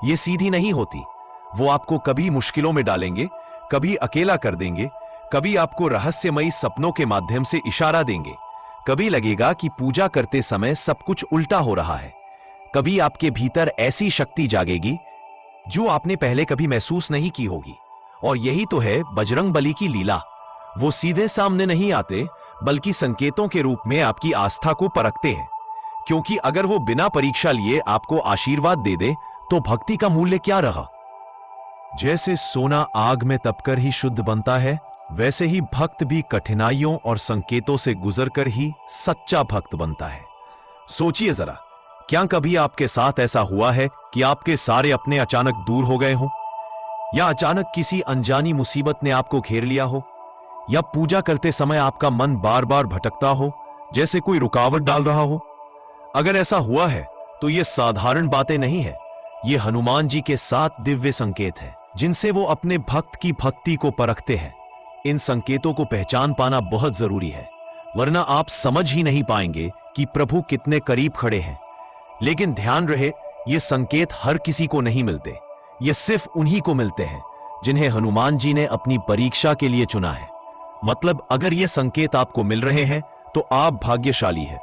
ये सीधी नहीं होती। वो आपको कभी मुश्किलों में डालेंगे, कभी अकेला कर देंगे, कभी आपको रहस्यमयी सपनों के माध्यम से इशारा देंगे, कभी लगेगा कि पूजा करते समय सब कुछ उल्टा हो रहा है, कभी आपके भीतर ऐसी शक्ति जागेगी जो आपने पहले कभी महसूस नहीं की होगी। और यही तो है बजरंगबली की लीला। वो सीधे सामने नहीं आते, बल्कि संकेतों के रूप में आपकी आस्था को परखते हैं। क्योंकि अगर वो बिना परीक्षा लिए आपको आशीर्वाद दे दे तो भक्ति का मूल्य क्या रहा। जैसे सोना आग में तपकर ही शुद्ध बनता है, वैसे ही भक्त भी कठिनाइयों और संकेतों से गुजरकर ही सच्चा भक्त बनता है। सोचिए जरा, क्या कभी आपके साथ ऐसा हुआ है कि आपके सारे अपने अचानक दूर हो गए हों, या अचानक किसी अनजानी मुसीबत ने आपको घेर लिया हो, या पूजा करते समय आपका मन बार बार भटकता हो, जैसे कोई रुकावट डाल रहा हो? अगर ऐसा हुआ है तो ये साधारण बातें नहीं है। ये हनुमान जी के 7 दिव्य संकेत हैं, जिनसे वो अपने भक्त की भक्ति को परखते हैं। इन संकेतों को पहचान पाना बहुत जरूरी है, वरना आप समझ ही नहीं पाएंगे कि प्रभु कितने करीब खड़े हैं। लेकिन ध्यान रहे, ये संकेत हर किसी को नहीं मिलते। ये सिर्फ उन्हीं को मिलते हैं जिन्हें हनुमान जी ने अपनी परीक्षा के लिए चुना है। मतलब अगर ये संकेत आपको मिल रहे हैं तो आप भाग्यशाली हैं।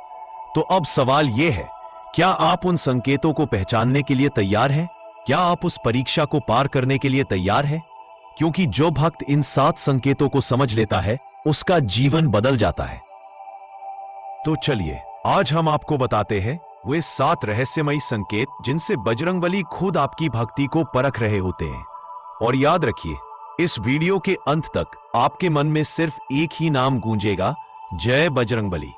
तो अब सवाल यह है, क्या आप उन संकेतों को पहचानने के लिए तैयार हैं? क्या आप उस परीक्षा को पार करने के लिए तैयार हैं? क्योंकि जो भक्त इन 7 संकेतों को समझ लेता है, उसका जीवन बदल जाता है। तो चलिए, आज हम आपको बताते हैं वे 7 रहस्यमयी संकेत जिनसे बजरंगबली खुद आपकी भक्ति को परख रहे होते हैं। और याद रखिए, इस वीडियो के अंत तक आपके मन में सिर्फ एक ही नाम गूंजेगा, जय बजरंगबली।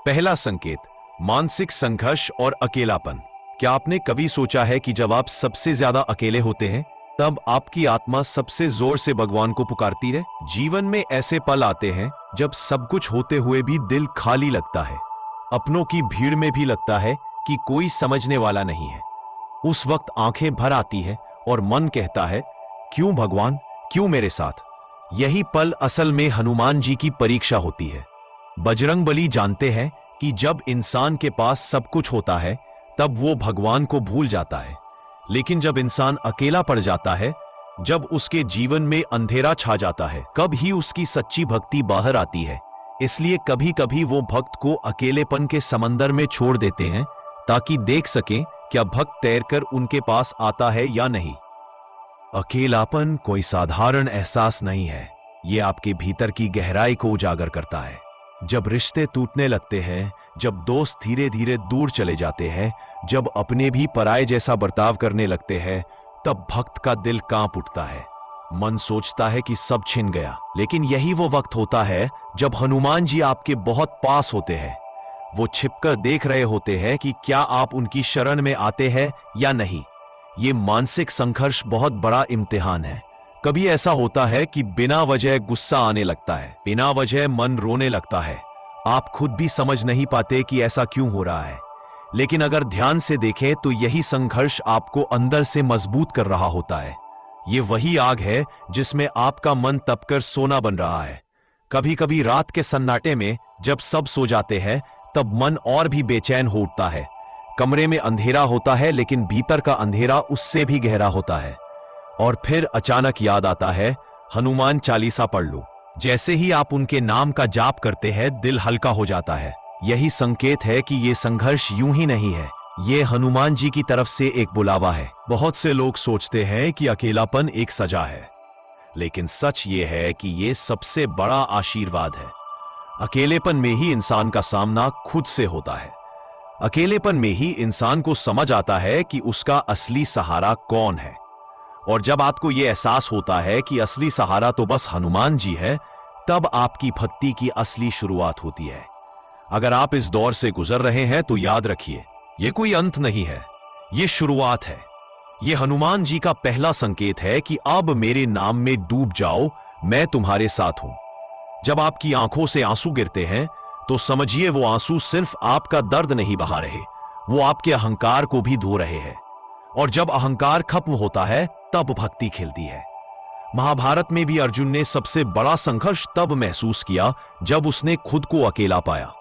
पहला संकेत, मानसिक संघर्ष और अकेलापन। क्या आपने कभी सोचा है कि जब आप सबसे ज्यादा अकेले होते हैं, तब आपकी आत्मा सबसे जोर से भगवान को पुकारती है? जीवन में ऐसे पल आते हैं जब सब कुछ होते हुए भी दिल खाली लगता है, अपनों की भीड़ में भी लगता है कि कोई समझने वाला नहीं है। उस वक्त आंखें भर आती है और मन कहता है, क्यों भगवान, क्यों मेरे साथ? यही पल असल में हनुमान जी की परीक्षा होती है। बजरंगबली जानते हैं कि जब इंसान के पास सब कुछ होता है, तब वो भगवान को भूल जाता है। लेकिन जब इंसान अकेला पड़ जाता है, जब उसके जीवन में अंधेरा छा जाता है, कब ही उसकी सच्ची भक्ति बाहर आती है। इसलिए कभी कभी वो भक्त को अकेलेपन के समंदर में छोड़ देते हैं, ताकि देख सकें क्या भक्त तैरकर उनके पास आता है या नहीं। अकेलापन कोई साधारण एहसास नहीं है, ये आपके भीतर की गहराई को उजागर करता है। जब रिश्ते टूटने लगते हैं, जब दोस्त धीरे धीरे दूर चले जाते हैं, जब अपने भी पराये जैसा बर्ताव करने लगते हैं, तब भक्त का दिल कांप उठता है। मन सोचता है कि सब छिन गया। लेकिन यही वो वक्त होता है जब हनुमान जी आपके बहुत पास होते हैं। वो छिपकर देख रहे होते हैं कि क्या आप उनकी शरण में आते हैं या नहीं। ये मानसिक संघर्ष बहुत बड़ा इम्तिहान है। कभी ऐसा होता है कि बिना वजह गुस्सा आने लगता है, बिना वजह मन रोने लगता है। आप खुद भी समझ नहीं पाते कि ऐसा क्यों हो रहा है। लेकिन अगर ध्यान से देखें तो यही संघर्ष आपको अंदर से मजबूत कर रहा होता है। ये वही आग है जिसमें आपका मन तपकर सोना बन रहा है। कभी कभी रात के सन्नाटे में जब सब सो जाते हैं, तब मन और भी बेचैन हो उठता है। कमरे में अंधेरा होता है, लेकिन भीतर का अंधेरा उससे भी गहरा होता है। और फिर अचानक याद आता है, हनुमान चालीसा पढ़ लो। जैसे ही आप उनके नाम का जाप करते हैं, दिल हल्का हो जाता है। यही संकेत है कि ये संघर्ष यूं ही नहीं है, ये हनुमान जी की तरफ से एक बुलावा है। बहुत से लोग सोचते हैं कि अकेलापन एक सजा है, लेकिन सच ये है कि ये सबसे बड़ा आशीर्वाद है। अकेलेपन में ही इंसान का सामना खुद से होता है। अकेलेपन में ही इंसान को समझ आता है कि उसका असली सहारा कौन है। और जब आपको यह एहसास होता है कि असली सहारा तो बस हनुमान जी है, तब आपकी भक्ति की असली शुरुआत होती है। अगर आप इस दौर से गुजर रहे हैं तो याद रखिए, यह कोई अंत नहीं है, यह शुरुआत है। यह हनुमान जी का पहला संकेत है कि अब मेरे नाम में डूब जाओ, मैं तुम्हारे साथ हूं। जब आपकी आंखों से आंसू गिरते हैं तो समझिए वो आंसू सिर्फ आपका दर्द नहीं बहा रहे, वो आपके अहंकार को भी धो रहे हैं। और जब अहंकार खत्म होता है तब भक्ति खिलती है। महाभारत में भी अर्जुन ने सबसे बड़ा संघर्ष तब महसूस किया जब उसने खुद को अकेला पाया।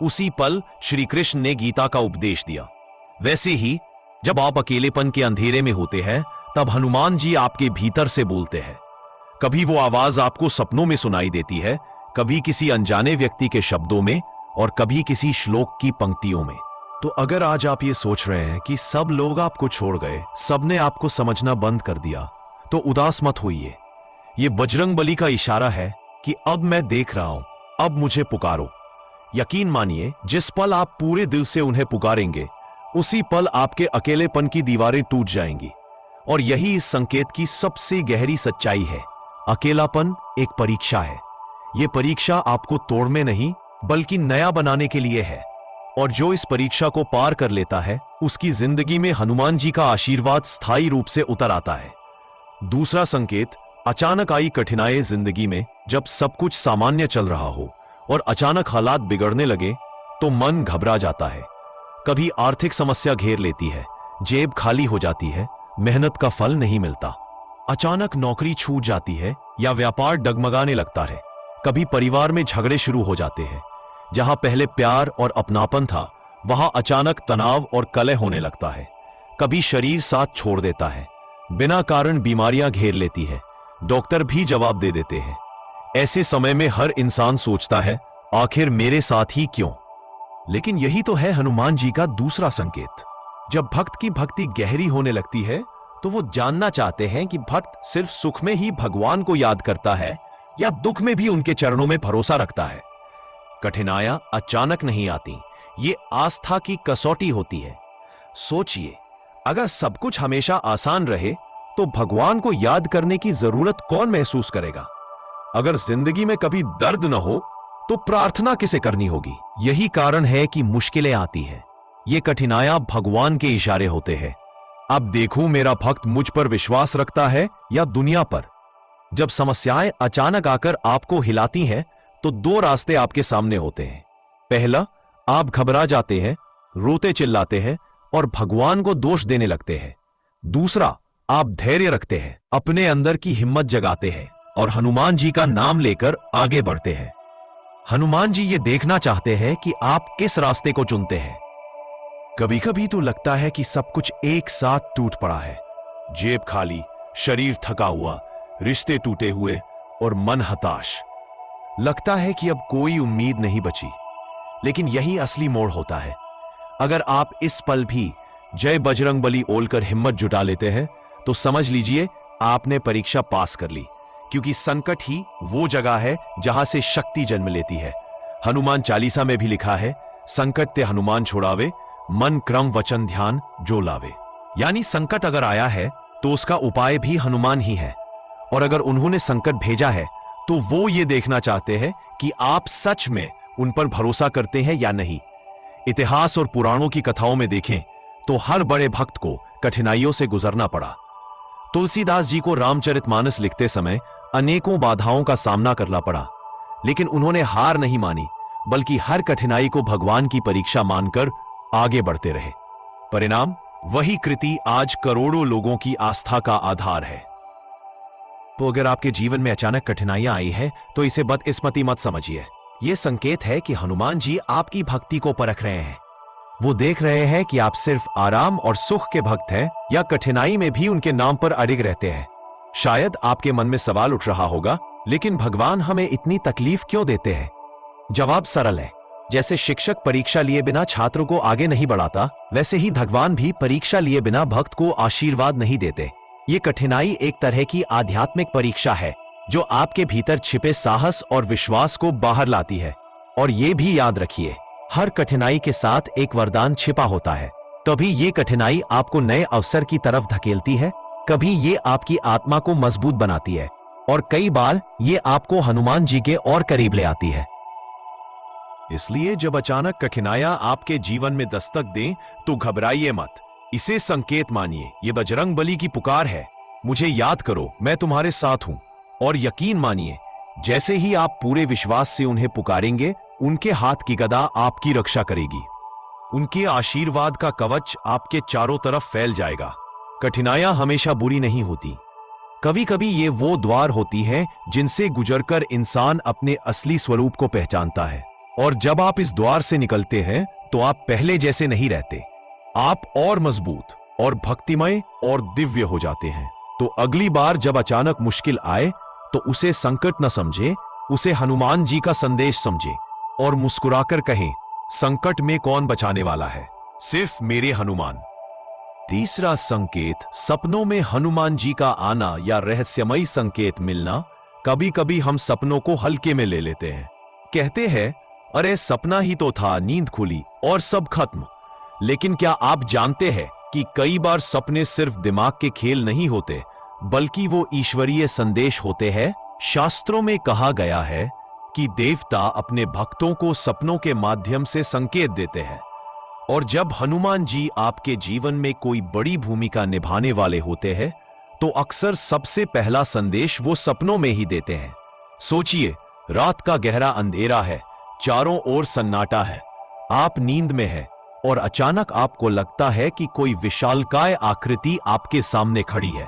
उसी पल श्री कृष्ण ने गीता का उपदेश दिया। वैसे ही जब आप अकेलेपन के अंधेरे में होते हैं तब हनुमान जी आपके भीतर से बोलते हैं। कभी वो आवाज आपको सपनों में सुनाई देती है, कभी किसी अनजाने व्यक्ति के शब्दों में और कभी किसी श्लोक की पंक्तियों में। तो अगर आज आप ये सोच रहे हैं कि सब लोग आपको छोड़ गए, सबने आपको समझना बंद कर दिया, तो उदास मत होइए। ये बजरंगबली का इशारा है कि अब मैं देख रहा हूं, अब मुझे पुकारो। यकीन मानिए, जिस पल आप पूरे दिल से उन्हें पुकारेंगे, उसी पल आपके अकेलेपन की दीवारें टूट जाएंगी। और यही इस संकेत की सबसे गहरी सच्चाई है। अकेलापन एक परीक्षा है। यह परीक्षा आपको तोड़ने नहीं बल्कि नया बनाने के लिए है। और जो इस परीक्षा को पार कर लेता है, उसकी जिंदगी में हनुमान जी का आशीर्वाद स्थायी रूप से उतर आता है। दूसरा संकेत, अचानक आई कठिनाई। जिंदगी में जब सब कुछ सामान्य चल रहा हो और अचानक हालात बिगड़ने लगे तो मन घबरा जाता है। कभी आर्थिक समस्या घेर लेती है, जेब खाली हो जाती है, मेहनत का फल नहीं मिलता। अचानक नौकरी छूट जाती है या व्यापार डगमगाने लगता है। कभी परिवार में झगड़े शुरू हो जाते हैं। जहां पहले प्यार और अपनापन था, वहां अचानक तनाव और कलह होने लगता है। कभी शरीर साथ छोड़ देता है, बिना कारण बीमारियां घेर लेती है, डॉक्टर भी जवाब दे देते हैं। ऐसे समय में हर इंसान सोचता है, आखिर मेरे साथ ही क्यों? लेकिन यही तो है हनुमान जी का दूसरा संकेत। जब भक्त की भक्ति गहरी होने लगती है तो वो जानना चाहते हैं कि भक्त सिर्फ सुख में ही भगवान को याद करता है या दुख में भी उनके चरणों में भरोसा रखता है। कठिनाइयां अचानक नहीं आती, ये आस्था की कसौटी होती है। सोचिए, अगर सब कुछ हमेशा आसान रहे तो भगवान को याद करने की जरूरत कौन महसूस करेगा? अगर जिंदगी में कभी दर्द न हो तो प्रार्थना किसे करनी होगी? यही कारण है कि मुश्किलें आती हैं। ये कठिनाइयां भगवान के इशारे होते हैं। अब देखूं मेरा भक्त मुझ पर विश्वास रखता है या दुनिया पर। जब समस्याएं अचानक आकर आपको हिलाती हैं तो दो रास्ते आपके सामने होते हैं। पहला, आप घबरा जाते हैं, रोते चिल्लाते हैं और भगवान को दोष देने लगते हैं। दूसरा, आप धैर्य रखते हैं, अपने अंदर की हिम्मत जगाते हैं और हनुमान जी का नाम लेकर आगे बढ़ते हैं। हनुमान जी ये देखना चाहते हैं कि आप किस रास्ते को चुनते हैं। कभी कभी तो लगता है कि सब कुछ एक साथ टूट पड़ा है। जेब खाली, शरीर थका हुआ, रिश्ते टूटे हुए और मन हताश। लगता है कि अब कोई उम्मीद नहीं बची। लेकिन यही असली मोड़ होता है। अगर आप इस पल भी जय बजरंगबली बोलकर हिम्मत जुटा लेते हैं तो समझ लीजिए आपने परीक्षा पास कर ली। क्योंकि संकट ही वो जगह है जहां से शक्ति जन्म लेती है। हनुमान चालीसा में भी लिखा है, संकट ते हनुमान छोड़ावे, मन क्रम वचन ध्यान जो लावे। यानी संकट अगर आया है तो उसका उपाय भी हनुमान ही है। और अगर उन्होंने संकट भेजा है तो वो ये देखना चाहते हैं कि आप सच में उन पर भरोसा करते हैं या नहीं। इतिहास और पुराणों की कथाओं में देखें तो हर बड़े भक्त को कठिनाइयों से गुजरना पड़ा। तुलसीदास जी को रामचरितमानस लिखते समय अनेकों बाधाओं का सामना करना पड़ा, लेकिन उन्होंने हार नहीं मानी, बल्कि हर कठिनाई को भगवान की परीक्षा मानकर आगे बढ़ते रहे। परिणाम, वही कृति आज करोड़ों लोगों की आस्था का आधार है। तो अगर आपके जीवन में अचानक कठिनाइयां आई है तो इसे बदकिस्मती मत समझिए। यह संकेत है कि हनुमान जी आपकी भक्ति को परख रहे हैं। वो देख रहे हैं कि आप सिर्फ आराम और सुख के भक्त हैं या कठिनाई में भी उनके नाम पर अडिग रहते हैं। शायद आपके मन में सवाल उठ रहा होगा, लेकिन भगवान हमें इतनी तकलीफ क्यों देते हैं? जवाब सरल है। जैसे शिक्षक परीक्षा लिए बिना छात्र को आगे नहीं बढ़ाता, वैसे ही भगवान भी परीक्षा लिए बिना भक्त को आशीर्वाद नहीं देते। ये कठिनाई एक तरह की आध्यात्मिक परीक्षा है जो आपके भीतर छिपे साहस और विश्वास को बाहर लाती है। और ये भी याद रखिए, हर कठिनाई के साथ एक वरदान छिपा होता है। कभी ये कठिनाई आपको नए अवसर की तरफ धकेलती है, कभी ये आपकी आत्मा को मजबूत बनाती है और कई बार ये आपको हनुमान जी के और करीब ले आती है। इसलिए जब अचानक कठिनाइयां आपके जीवन में दस्तक दें तो घबराइए मत। इसे संकेत मानिए, ये बजरंगबली की पुकार है। मुझे याद करो, मैं तुम्हारे साथ हूं। और यकीन मानिए, जैसे ही आप पूरे विश्वास से उन्हें पुकारेंगे, उनके हाथ की गदा आपकी रक्षा करेगी। उनके आशीर्वाद का कवच आपके चारों तरफ फैल जाएगा। कठिनाइयां हमेशा बुरी नहीं होती। कभी कभी ये वो द्वार होती हैं जिनसे गुजरकर इंसान अपने असली स्वरूप को पहचानता है। और जब आप इस द्वार से निकलते हैं तो आप पहले जैसे नहीं रहते। आप और मजबूत, और भक्तिमय और दिव्य हो जाते हैं। तो अगली बार जब अचानक मुश्किल आए तो उसे संकट न समझे, उसे हनुमान जी का संदेश समझे और मुस्कुराकर कहें, संकट में कौन बचाने वाला है, सिर्फ मेरे हनुमान। तीसरा संकेत, सपनों में हनुमान जी का आना या रहस्यमयी संकेत मिलना। कभी कभी हम सपनों को हल्के में ले लेते हैं, कहते हैं अरे सपना ही तो था, नींद खुली और सब खत्म। लेकिन क्या आप जानते हैं कि कई बार सपने सिर्फ दिमाग के खेल नहीं होते, बल्कि वो ईश्वरीय संदेश होते हैं। शास्त्रों में कहा गया है कि देवता अपने भक्तों को सपनों के माध्यम से संकेत देते हैं, और जब हनुमान जी आपके जीवन में कोई बड़ी भूमिका निभाने वाले होते हैं तो अक्सर सबसे पहला संदेश वो सपनों में ही देते हैं। सोचिए, रात का गहरा अंधेरा है, चारों ओर सन्नाटा है, आप नींद में हैं और अचानक आपको लगता है कि कोई विशालकाय आकृति आपके सामने खड़ी है।